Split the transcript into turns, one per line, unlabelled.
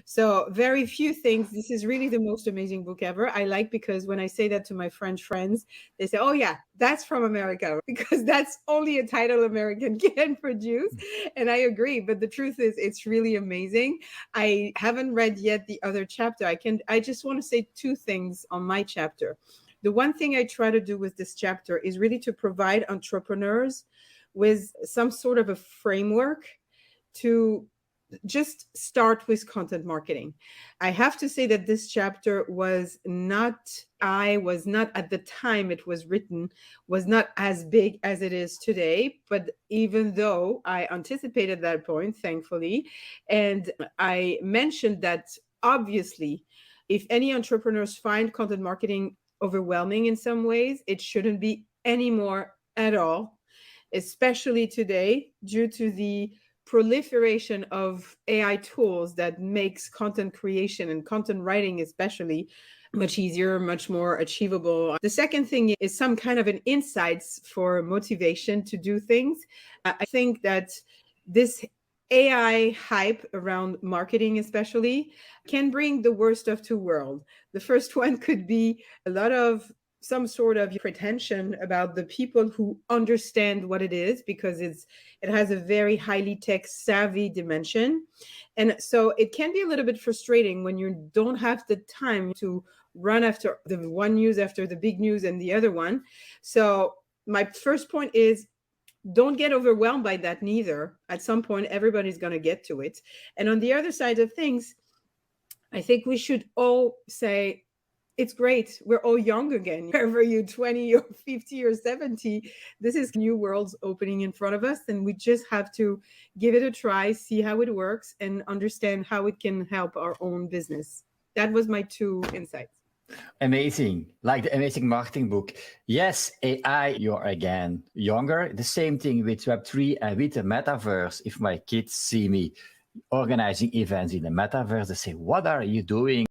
So very few things. This is really the most amazing book ever. I like because when I say that to my French friends, they say, "Oh yeah, that's from America," because that's only a title American can produce. And I agree. But the truth is, it's really amazing. I haven't read yet the other chapter. I just want to say two things on my chapter. The one thing I try to do with this chapter is really to provide entrepreneurs with some sort of a framework to just start with content marketing. I have to say that this chapter was not at the time it was written, was not as big as it is today. But even though I anticipated that point, thankfully, and I mentioned that obviously, if any entrepreneurs find content marketing overwhelming in some ways, it shouldn't be anymore at all, especially today due to the proliferation of AI tools that makes content creation and content writing especially much easier, much more achievable. The second thing is some kind of an insights for motivation to do things. I think that this AI hype around marketing especially can bring the worst of two worlds. The first one could be a lot of some sort of pretension about the people who understand what it is, because it has a very highly tech savvy dimension. And so it can be a little bit frustrating when you don't have the time to run after the one news after the big news and the other one. So my first point is, don't get overwhelmed by that neither. At some point everybody's going to get to it. And on the other side of things, I think we should all say, it's great. We're all young again. Whether you're 20 or 50 or 70, this is new worlds opening in front of us. And we just have to give it a try, see how it works, and understand how it can help our own business. That was my two insights.
Amazing. Like the amazing marketing book. Yes, AI, you're again younger. The same thing with Web3 and with the metaverse. If my kids see me organizing events in the metaverse, they say, what are you doing?